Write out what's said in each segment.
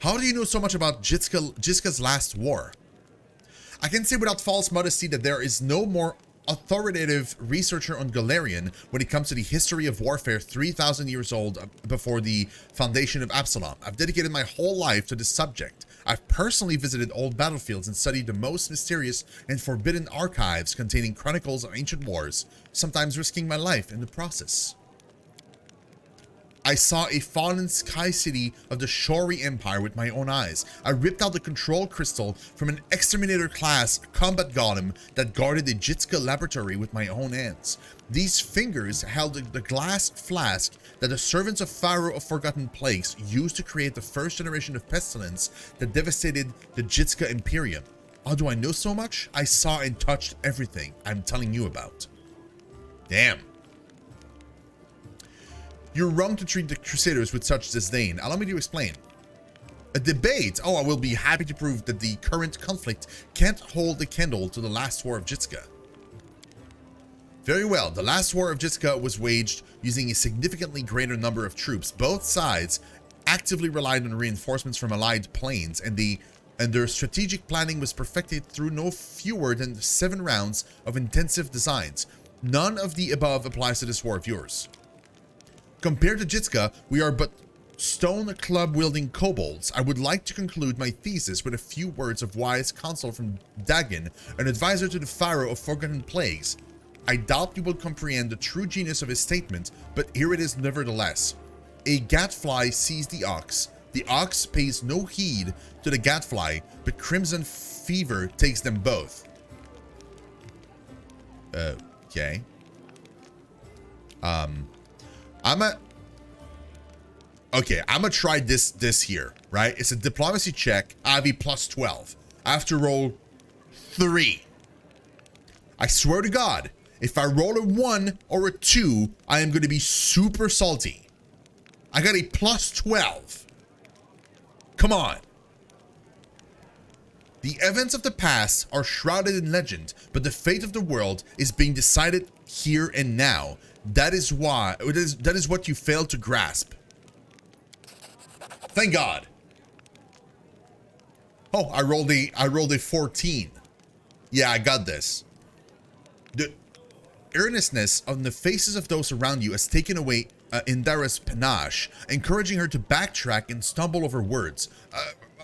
How do you know so much about Jiska's last war? I can say without false modesty that there is no more authoritative researcher on Galarian when it comes to the history of warfare 3,000 years old before the foundation of Absalom. I've dedicated my whole life to this subject. I've personally visited old battlefields and studied the most mysterious and forbidden archives containing chronicles of ancient wars, sometimes risking my life in the process. I saw a fallen sky city of the Shori Empire with my own eyes. I ripped out the control crystal from an exterminator class combat golem that guarded the Jitska laboratory with my own hands. These fingers held the glass flask that the servants of Pharaoh of Forgotten Plagues used to create the first generation of pestilence that devastated the Jitska Imperium. How do I know so much? I saw and touched everything I'm telling you about. Damn. You're wrong to treat the Crusaders with such disdain. Allow me to explain. A debate? Oh, I will be happy to prove that the current conflict can't hold a candle to the last war of Jitska. Very well, the last war of Jitska was waged using a significantly greater number of troops. Both sides actively relied on reinforcements from allied planes, and their strategic planning was perfected through no fewer than 7 rounds of intensive designs. None of the above applies to this war of yours. Compared to Jitska, we are but stone club-wielding kobolds. I would like to conclude my thesis with a few words of wise counsel from Dagon, an advisor to the Pharaoh of Forgotten Plagues. I doubt you will comprehend the true genius of his statement, but here it is nevertheless. A gadfly sees the ox pays no heed to the gadfly, but crimson fever takes them both. Okay. I'm gonna try this here, right? It's a diplomacy check. I have a plus 12. I have to roll 3. I swear to God, if I roll a 1 or a 2, I am gonna be super salty. I got a plus 12. Come on. The events of the past are shrouded in legend, but the fate of the world is being decided here and now. That is what you failed to grasp. Thank God. Oh, I rolled a 14. Yeah, I got this. The earnestness on the faces of those around you has taken away Indara's panache, encouraging her to backtrack and stumble over words.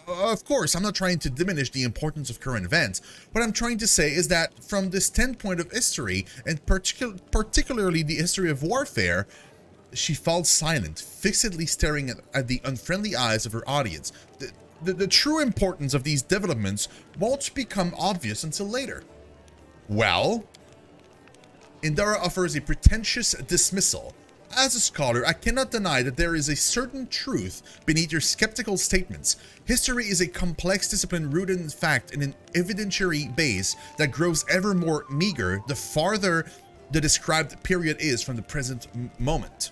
Of course, I'm not trying to diminish the importance of current events. What I'm trying to say is that from the standpoint of history, and particularly the history of warfare, she falls silent, fixedly staring at the unfriendly eyes of her audience. The true importance of these developments won't become obvious until later. Well, Indara offers a pretentious dismissal. As a scholar, I cannot deny that there is a certain truth beneath your skeptical statements. History is a complex discipline rooted in fact in an evidentiary base that grows ever more meager the farther the described period is from the present moment.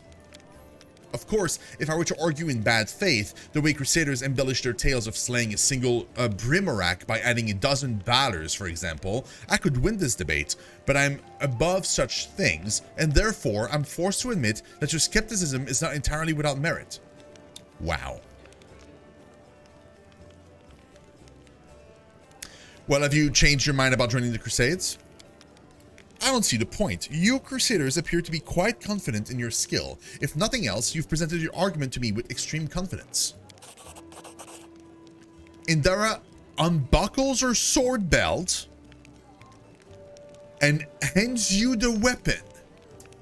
Of course, if I were to argue in bad faith, the way Crusaders embellished their tales of slaying a single Brimorak by adding a dozen Valors, for example, I could win this debate, but I'm above such things, and therefore I'm forced to admit that your skepticism is not entirely without merit. Wow. Well, have you changed your mind about joining the Crusades? I don't see the point. You Crusaders appear to be quite confident in your skill. If nothing else, you've presented your argument to me with extreme confidence. Indara unbuckles her sword belt and hands you the weapon.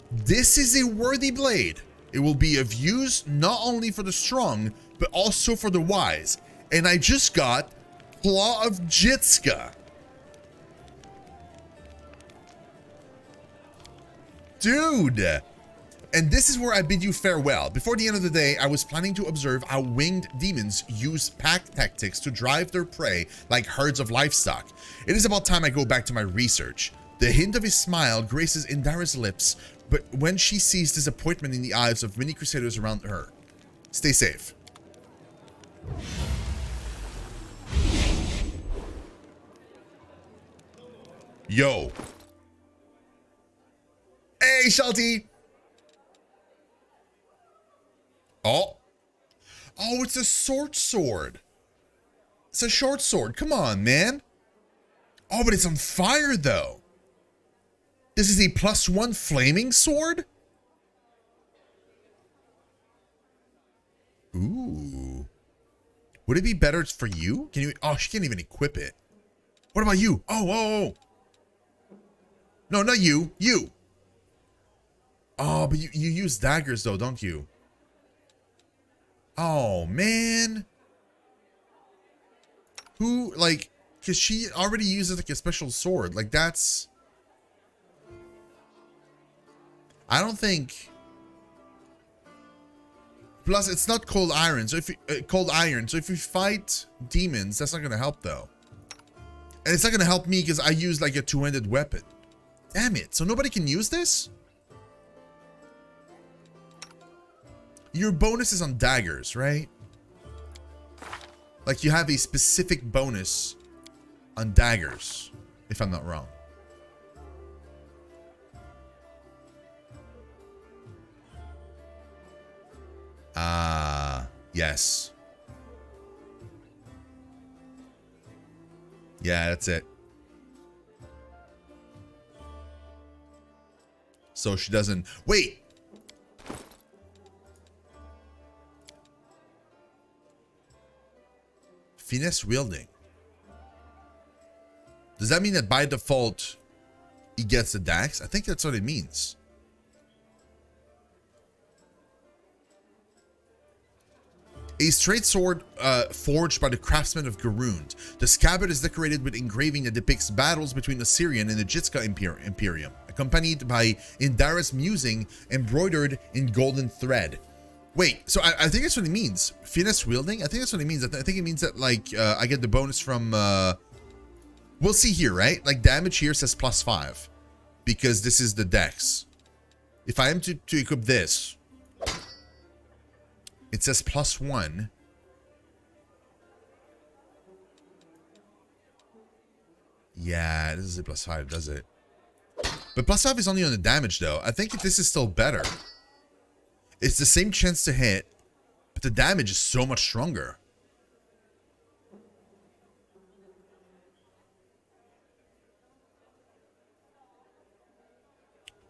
This is a worthy blade. It will be of use not only for the strong, but also for the wise. And I just got Claw of Jitska. Dude, and this is where I bid you farewell. Before the end of the day, I was planning to observe how winged demons use pack tactics to drive their prey like herds of livestock. It is about time I go back to my research. The hint of a smile graces Indara's lips, but when she sees disappointment in the eyes of many Crusaders around her. Stay safe. Yo. Hey, Shelty! Oh. Oh, it's a sword. It's a short sword. Come on, man. Oh, but it's on fire, though. This is a +1 flaming sword? Ooh. Would it be better for you? Can you? Oh, she can't even equip it. What about you? Oh. No, not you. You. Oh, but you use daggers, though, don't you? Oh, man. Who, like, because she already uses, like, a special sword. Like, that's... I don't think... Plus, it's not cold iron. So if you, so if you fight demons, that's not going to help, though. And it's not going to help me because I use, like, a two-handed weapon. Damn it. So nobody can use this? Your bonus is on daggers, right? Like, you have a specific bonus on daggers, if I'm not wrong. Yes. Yeah, that's it. So she doesn't... Wait! Finesse wielding. Does that mean that by default he gets the dax? I think that's what it means. A straight sword forged by the craftsmen of Garund. The scabbard is decorated with engraving that depicts battles between Assyrian and the Jitska Imperium, accompanied by Indara's musing embroidered in golden thread. Wait, so I think that's what it means. Finesse wielding? I think that's what it means. I think it means that, like, I get the bonus from... we'll see here, right? Like, damage here says +5. Because this is the dex. If I am to equip this... It says +1. Yeah, this is a +5, does it? But +5 is only on the damage, though. I think this is still better. It's the same chance to hit, but the damage is so much stronger.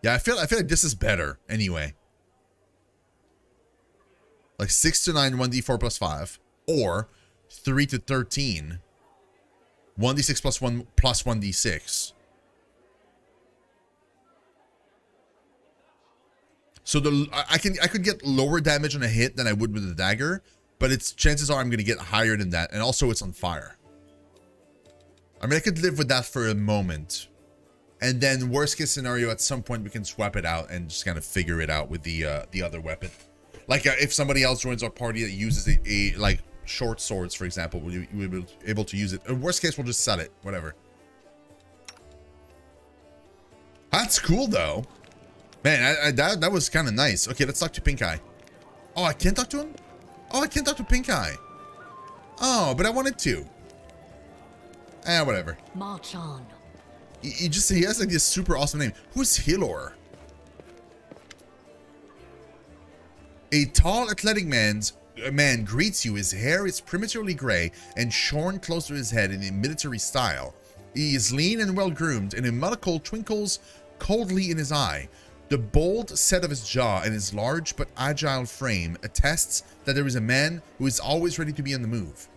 Yeah, I feel like this is better anyway. Like 6 to 9, 1d4 +5, or 3 to 13, 1d6 +1 plus 1d6. So I could get lower damage on a hit than I would with a dagger, but it's chances are I'm gonna get higher than that, and also it's on fire. I mean, I could live with that for a moment, and then worst case scenario, at some point we can swap it out and just kind of figure it out with the other weapon. Like if somebody else joins our party that uses a like short swords, for example, we'll be able to use it. In worst case, we'll just sell it, whatever. That's cool though. Man, that was kind of nice. Okay, let's talk to Pink Eye. Oh, I can't talk to him? Oh, I can't talk to Pink Eye. Oh, but I wanted to. Whatever. March on. He has like this super awesome name. Who's Hilor? A tall, athletic man greets you. His hair is prematurely gray and shorn close to his head in a military style. He is lean and well-groomed, and a monocle twinkles coldly in his eye. The bold set of his jaw and his large but agile frame attests that there is a man who is always ready to be on the move.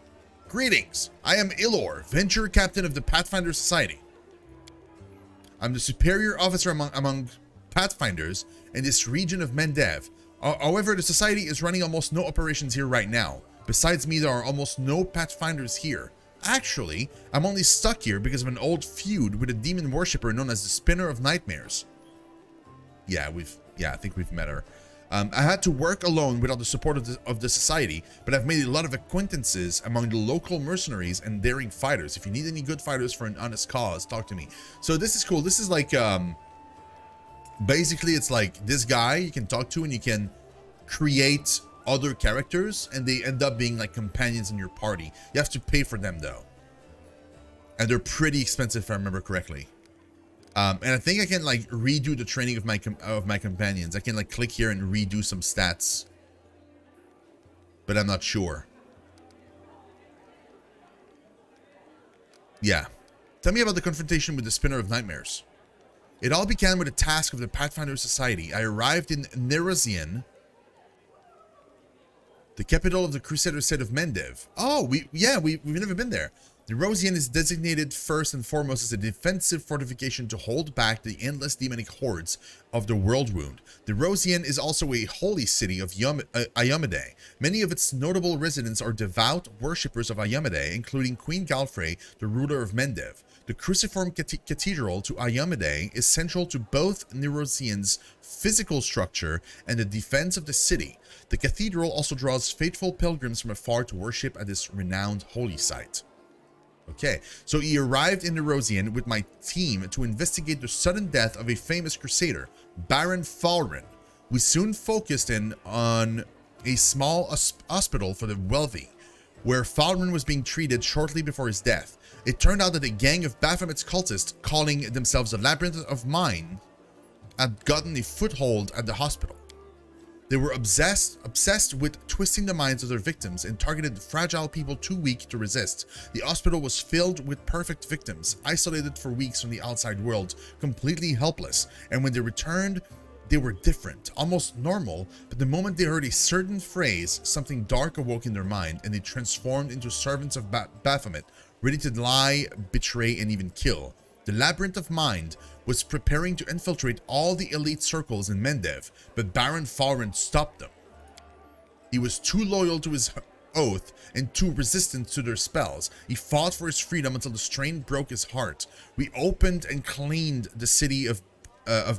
Greetings, I am Ilor, Venture Captain of the Pathfinder Society. I'm the superior officer among Pathfinders in this region of Mendev. However, the Society is running almost no operations here right now. Besides me, there are almost no Pathfinders here. Actually, I'm only stuck here because of an old feud with a demon worshipper known as the Spinner of Nightmares. Yeah, I think we've met her. I had to work alone without the support of the Society, but I've made a lot of acquaintances among the local mercenaries and daring fighters. If you need any good fighters for an honest cause, talk to me. So this is cool. This is like, basically it's like this guy you can talk to and you can create other characters and they end up being like companions in your party. You have to pay for them though. And they're pretty expensive if I remember correctly. And I think I can like redo the training of my companions. I can like click here and redo some stats, but I'm not sure. Yeah. Tell me about the confrontation with the Spinner of Nightmares. It all began with a task of the Pathfinder Society. I arrived in Nerozian, the capital of the Crusader state of Mendev. Oh, we've never been there. The Rosian is designated first and foremost as a defensive fortification to hold back the endless demonic hordes of the World Wound. The Rosian is also a holy city of Ayamade. Many of its notable residents are devout worshippers of Ayamade, including Queen Galfrey, the ruler of Mendev. The cruciform cathedral to Ayamade is central to both Nerosian's physical structure and the defense of the city. The cathedral also draws faithful pilgrims from afar to worship at this renowned holy site. Okay, so he arrived in Nerosian with my team to investigate the sudden death of a famous crusader, Baron Falren. We soon focused in on a small hospital for the wealthy, where Falren was being treated shortly before his death. It turned out that a gang of Baphomet's cultists, calling themselves the Labyrinth of Mind, had gotten a foothold at the hospital. They were obsessed with twisting the minds of their victims and targeted fragile people too weak to resist. The hospital was filled with perfect victims, isolated for weeks from the outside world, completely helpless. And when they returned, they were different, almost normal, but the moment they heard a certain phrase, something dark awoke in their mind, and they transformed into servants of Baphomet, ready to lie, betray, and even kill. The Labyrinth of Mind was preparing to infiltrate all the elite circles in Mendev, but Baron Falren stopped them. He was too loyal to his oath and too resistant to their spells. He fought for his freedom until the strain broke his heart. We opened and cleaned the city of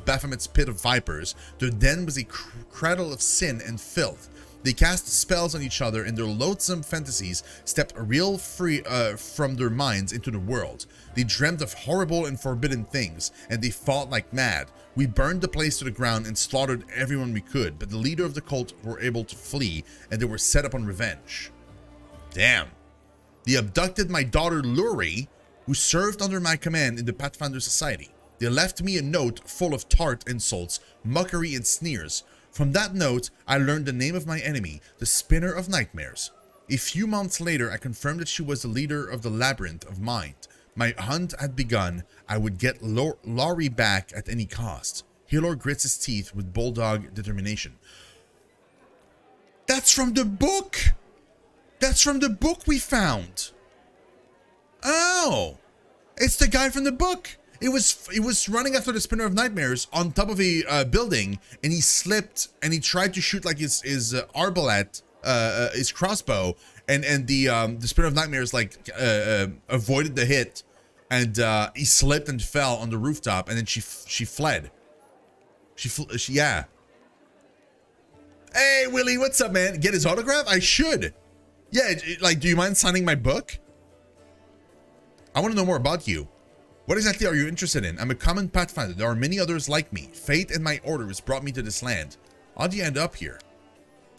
Baphomet's pit of vipers. Their den was a cradle of sin and filth. They cast spells on each other, and their loathsome fantasies stepped real free from their minds into the world. They dreamt of horrible and forbidden things, and they fought like mad. We burned the place to the ground and slaughtered everyone we could, but the leader of the cult were able to flee, and they were set upon revenge. Damn. They abducted my daughter Luri, who served under my command in the Pathfinder Society. They left me a note full of tart insults, mockery, and sneers. From that note, I learned the name of my enemy, the Spinner of Nightmares. A few months later, I confirmed that she was the leader of the Labyrinth of Mind. My hunt had begun. I would get Laurie back at any cost. Hilor grits his teeth with bulldog determination. That's from the book! That's from the book we found! Oh! It's the guy from the book! It was running after the Spinner of Nightmares on top of a building, and he slipped and he tried to shoot like his arbalete, his crossbow, and the Spinner of Nightmares avoided the hit, and he slipped and fell on the rooftop, and then she fled. Yeah. Hey Willie, what's up, man? Get his autograph? I should. Yeah, like, do you mind signing my book? I want to know more about you. What exactly are you interested in? I'm a common Pathfinder. There are many others like me. Fate and my orders brought me to this land. How'd you end up here?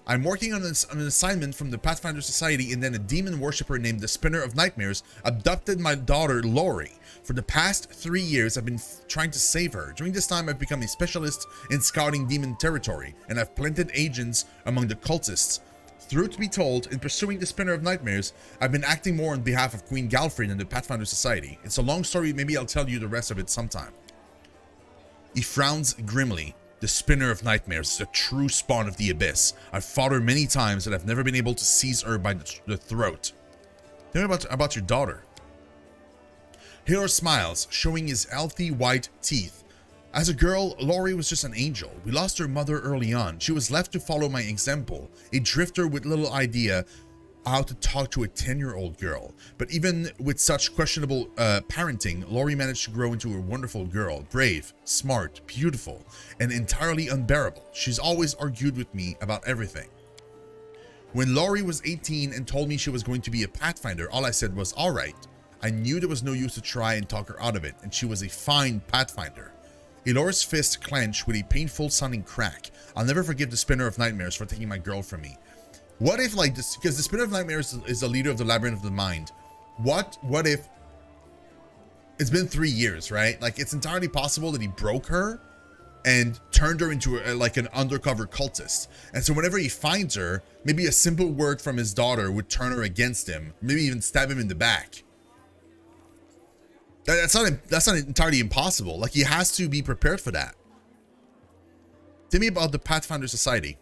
I'm working on an assignment from the Pathfinder Society, and then a demon worshipper named the Spinner of Nightmares abducted my daughter Lori. For the past 3 years, I've been trying to save her. During this time, I've become a specialist in scouting demon territory, and I've planted agents among the cultists. Truth be told, in pursuing the Spinner of Nightmares, I've been acting more on behalf of Queen Galfrey and the Pathfinder Society. It's a long story, maybe I'll tell you the rest of it sometime. He frowns grimly. The Spinner of Nightmares is a true spawn of the Abyss. I've fought her many times, and I've never been able to seize her by the throat. Tell me about your daughter. Hilor smiles, showing his healthy white teeth. As a girl, Lori was just an angel. We lost her mother early on. She was left to follow my example, a drifter with little idea how to talk to a 10-year-old girl. But even with such questionable parenting, Lori managed to grow into a wonderful girl, brave, smart, beautiful, and entirely unbearable. She's always argued with me about everything. When Lori was 18 and told me she was going to be a Pathfinder, all I said was, all right. I knew there was no use to try and talk her out of it, and she was a fine Pathfinder. Elor's fist clenched with a painful sounding crack. I'll never forgive the Spinner of Nightmares for taking my girl from me. What if, like, this, because the Spinner of Nightmares is the leader of the Labyrinth of the Mind. What if it's been 3 years, right? Like, it's entirely possible that he broke her and turned her into like an undercover cultist. And so whenever he finds her, maybe a simple word from his daughter would turn her against him, maybe even stab him in the back. That's not entirely impossible. Like, he has to be prepared for that. Tell me about the Pathfinder Society.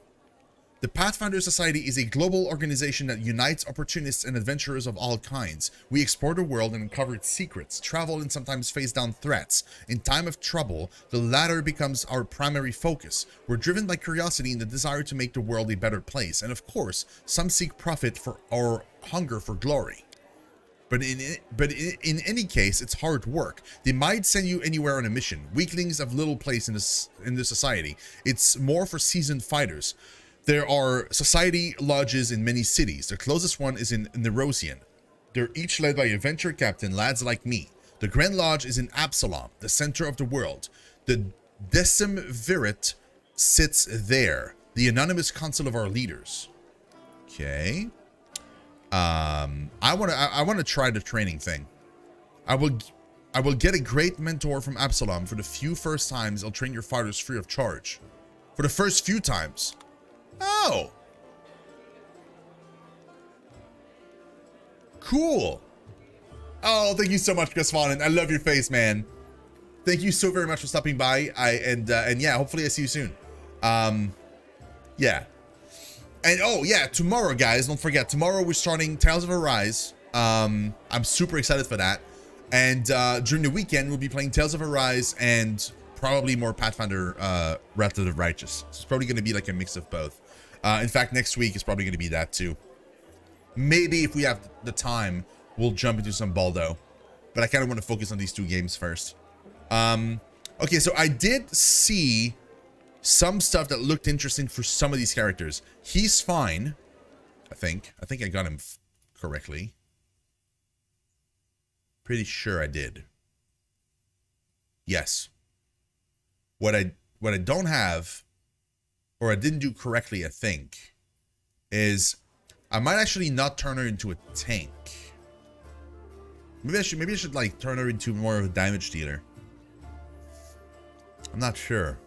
The Pathfinder Society is a global organization that unites opportunists and adventurers of all kinds. We explore the world and uncover its secrets, travel and sometimes face down threats. In time of trouble, the latter becomes our primary focus. We're driven by curiosity and the desire to make the world a better place. And of course, some seek profit for our hunger for glory. But in any case, it's hard work. They might send you anywhere on a mission. Weaklings have little place in this society. It's more for seasoned fighters. There are society lodges in many cities. The closest one is in Nerosian. They're each led by a venture captain, lads like me. The Grand Lodge is in Absalom, the center of the world. The Decimvirate sits there, the anonymous council of our leaders. Okay. I want to try the training thing. I will get a great mentor from Absalom for the few first times I'll train your fighters free of charge. For the first few times. Oh. Cool. Oh, thank you so much, Chris Vaughan. I love your face, man. Thank you so very much for stopping by. And yeah, hopefully I see you soon. Yeah. And oh yeah, tomorrow, guys, don't forget, tomorrow we're starting Tales of Arise. I'm super excited for that. And during the weekend, we'll be playing Tales of Arise and probably more Pathfinder Wrath of the Righteous. So it's probably going to be like a mix of both. In fact, next week is probably going to be that too. Maybe if we have the time, we'll jump into some Baldo. But I kind of want to focus on these two games first. Okay, so I did see some stuff that looked interesting for some of these characters. He's fine, I think. I think I got him correctly. Pretty sure I did. Yes. What I don't have, or I didn't do correctly, I think, is I might actually not turn her into a tank. Maybe I should like turn her into more of a damage dealer. I'm not sure.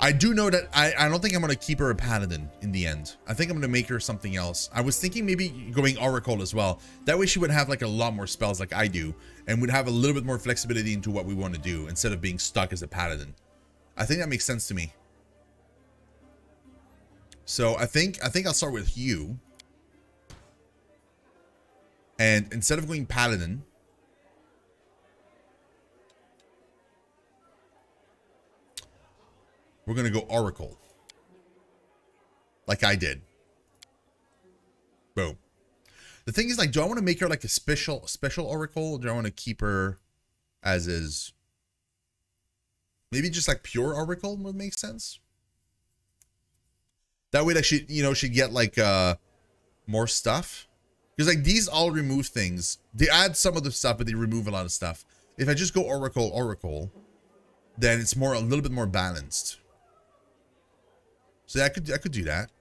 I do know that I don't think I'm going to keep her a paladin in the end. I think I'm going to make her something else. I was thinking maybe going Oracle as well. That way she would have like a lot more spells like I do and would have a little bit more flexibility into what we want to do instead of being stuck as a paladin. I think that makes sense to me. So I think I'll start with you. And instead of going paladin, we're going to go Oracle. Like I did. Boom. The thing is, like, do I want to make her like a special Oracle? Or do I want to keep her as is? Maybe just like pure Oracle would make sense. That way that she, you know, she'd get like more stuff. Because like these all remove things. They add some of the stuff, but they remove a lot of stuff. If I just go Oracle, then it's more a little bit more balanced. So I could do that.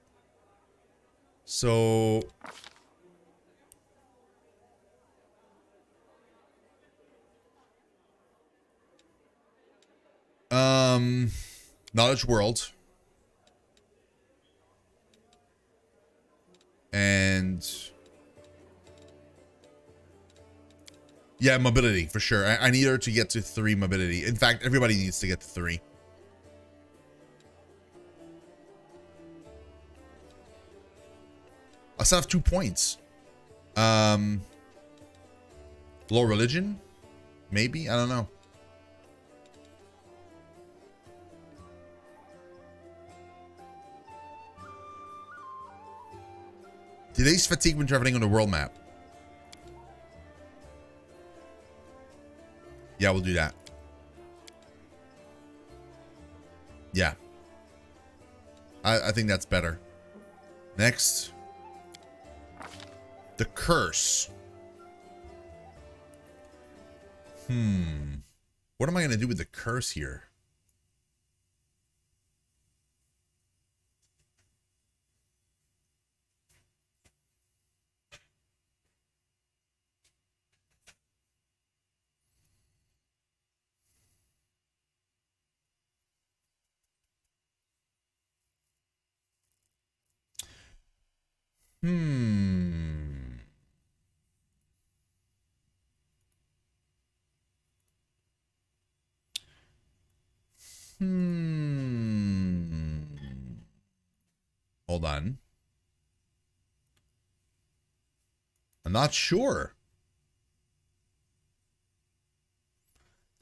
So knowledge world. And yeah, mobility for sure. I need her to get to 3 mobility. In fact, everybody needs to get to 3. I still have 2 points. Low religion? Maybe? I don't know. Today's fatigue when traveling on the world map. Yeah, we'll do that. Yeah. I think that's better. Next. The curse. What am I going to do with the curse here? Hold on. I'm not sure.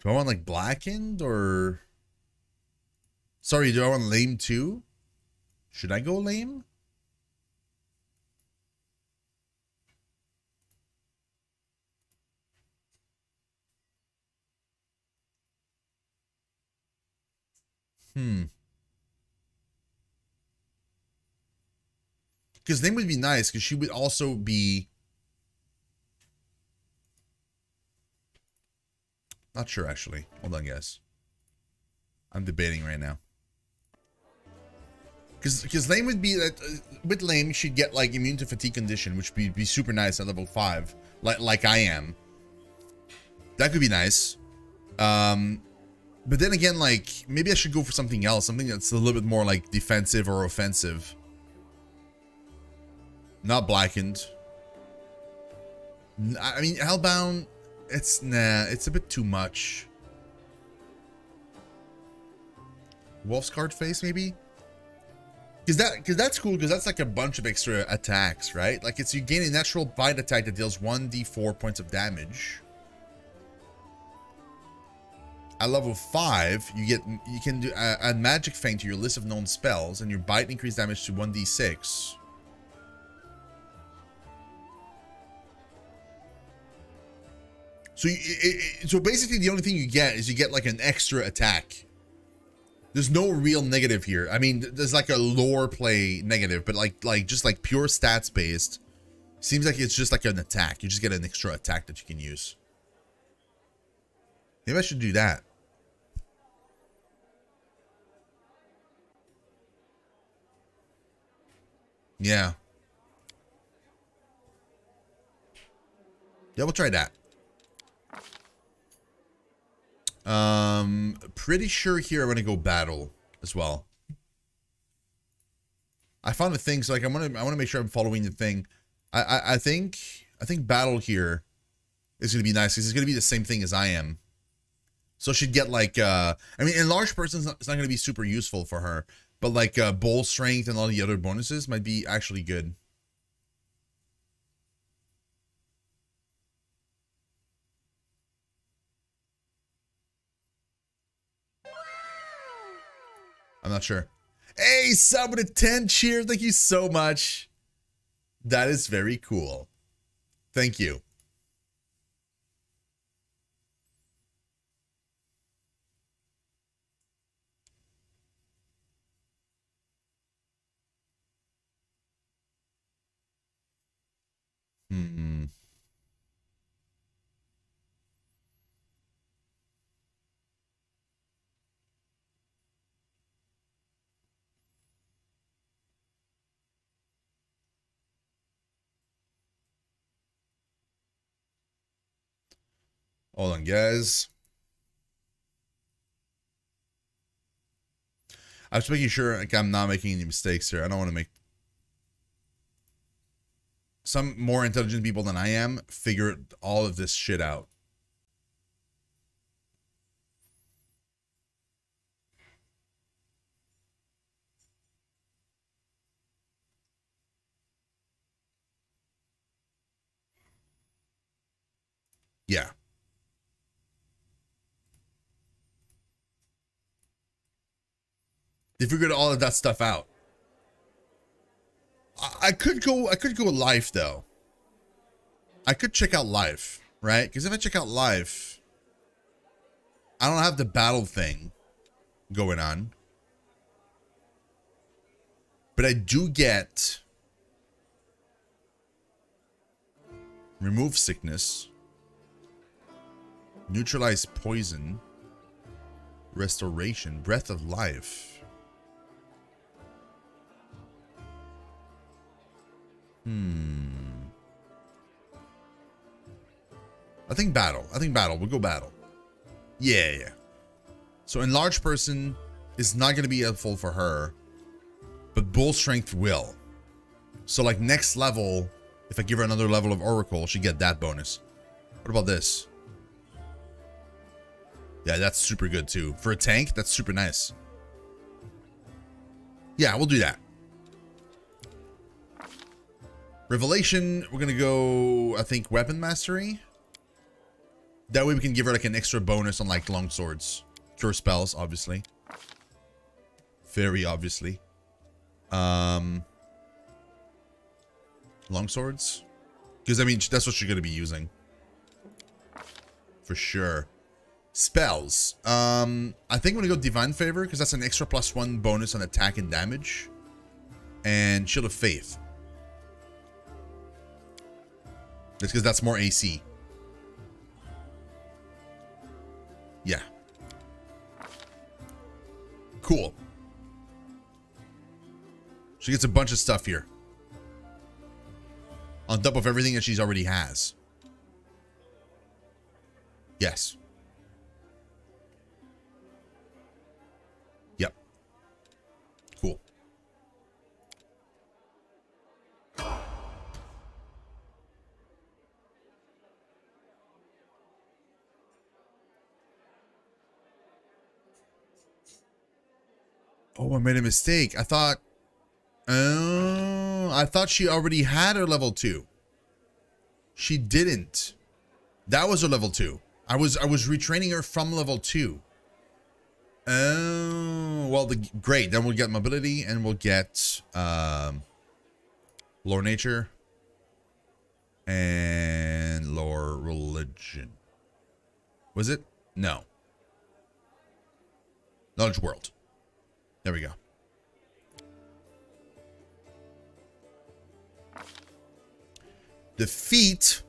Do I want like blackened or... Sorry, do I want lame too? Should I go lame? Because lame would be nice, because she would also be... Not sure, actually. Hold on, guys. I'm debating right now. Because lame would be that with lame she'd get like immune to fatigue condition, which would be super nice at level 5, like I am. That could be nice. But then again, like maybe I should go for something else, something that's a little bit more like defensive or offensive. Not blackened. I mean, Hellbound, it's it's a bit too much. Wolf's card face maybe. Because that's cool, because that's like a bunch of extra attacks, right? Like you gain a natural bite attack that deals 1d4 points of damage. At level 5, you can do a magic feint to your list of known spells, and your bite increase damage to 1d6. So so basically the only thing you get is you get like an extra attack. There's no real negative here. I mean, there's like a lore play negative, but just like pure stats based, seems like it's just like an attack. You just get an extra attack that you can use. Maybe I should do that. Yeah. Yeah, we'll try that. Pretty sure here I'm gonna go battle as well. I found a thing, so like I want to make sure I'm following the thing. I think battle here is gonna be nice because it's gonna be the same thing as I am. So she'd get like I mean, enlarged person it's not gonna be super useful for her, but like bowl strength and all the other bonuses might be actually good. I'm not sure. Hey, sub with a 10 cheer. Thank you so much. That is very cool. Thank you. Hold on, guys. I'm just making sure like, I'm not making any mistakes here. I don't want to make... Some more intelligent people than I am figure all of this shit out. Yeah. They figured all of that stuff out. I could go life though. I could check out life, right? Because if I check out life, I don't have the battle thing going on. But I do get remove sickness, neutralize poison, restoration, breath of life. I think battle. We'll go battle. Yeah. So enlarged person is not going to be helpful for her, but bull strength will. So like next level, if I give her another level of oracle, she get that bonus. What about this? Yeah, that's super good too. For a tank, that's super nice. Yeah, we'll do that. Revelation, we're gonna go, I think, weapon mastery. That way we can give her like an extra bonus on like long swords. Cure spells, obviously. Very obviously. Long swords? Because I mean, that's what she's gonna be using. For sure. Spells. I think I'm gonna go Divine Favor, because that's an extra +1 bonus on attack and damage. And Shield of Faith. That's because that's more AC. Yeah. Cool. She gets a bunch of stuff here. On top of everything that she's already has. Yes. Yep. Cool. Oh, I made a mistake. I thought she already had her level 2. She didn't. That was her level 2. I was retraining her from level 2. Oh, well, great. Then we'll get mobility and we'll get lore nature and lore religion. Was it? No. Knowledge world. There we go. Defeat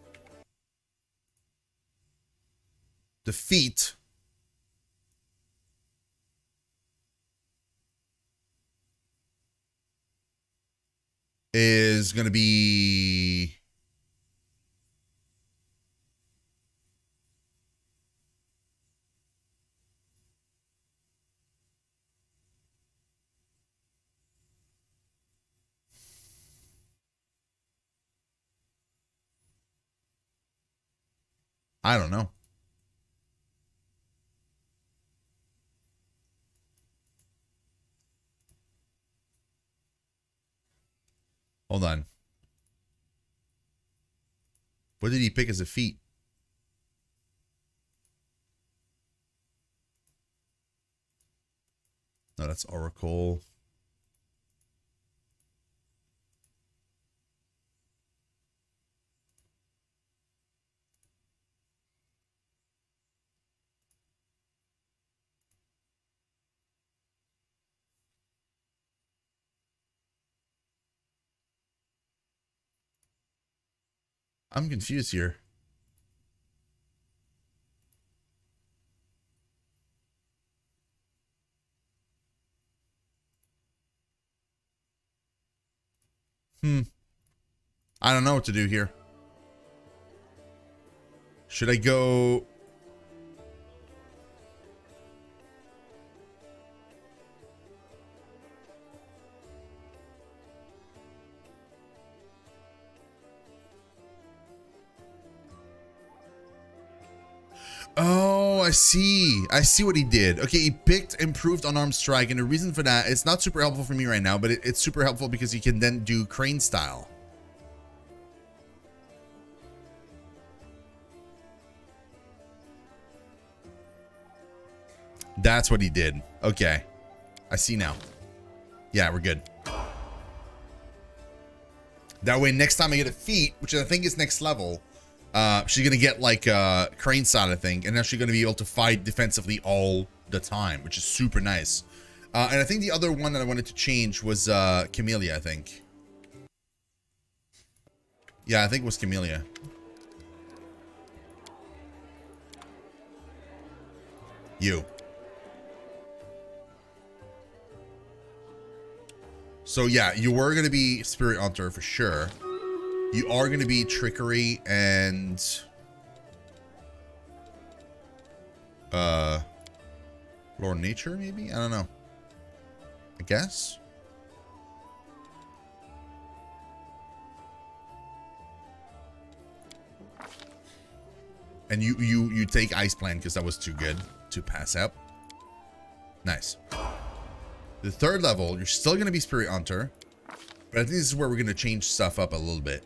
is going to be I don't know. Hold on. What did he pick as a feat? No, that's Oracle. I'm confused here. I don't know what to do here. Should I go? Oh, I see. I see what he did. Okay, he picked improved unarmed strike, and the reason for that, it's not super helpful for me right now, but it's super helpful because he can then do crane style. That's what he did. Okay. I see now. Yeah, we're good. That way, next time I get a feat, which I think is next level, she's going to get like a crane style, I think, and then she's going to be able to fight defensively all the time, which is super nice. And I think the other one that I wanted to change was Camellia, I think. Yeah, I think it was Camellia. You. So yeah, you were going to be Spirit Hunter for sure. You are going to be Trickery and Lore Nature, maybe? I don't know. I guess. And you take Ice Plan because that was too good. to pass out. Nice. The third level, you're still going to be Spirit Hunter, but I think this is where we're going to change stuff up a little bit.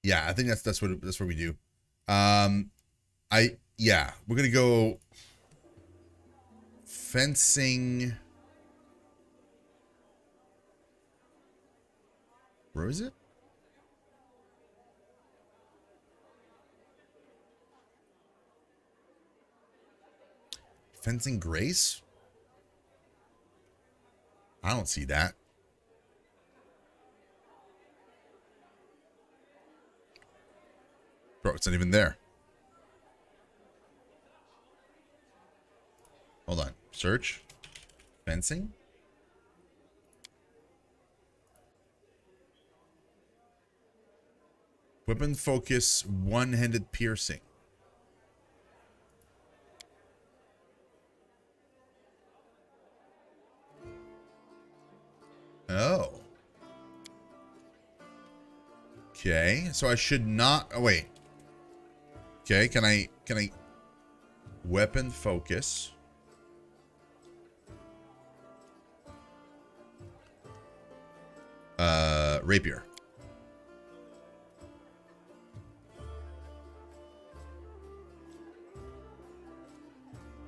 Yeah, I think that's what we do. We're going to go fencing. Where is it? Fencing Grace? I don't see that. Bro, it's not even there. Hold on. Search. Fencing. Weapon focus, one-handed piercing. Oh. Okay, so I should not. Oh wait. Okay, can I weapon focus? Rapier.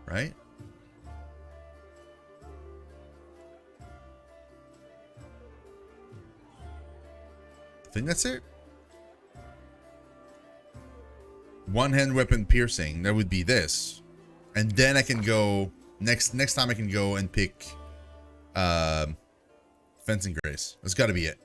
Right? I think that's it. One hand weapon piercing. That would be this. And then I can go next time I can go and pick fencing grace. That's gotta be it.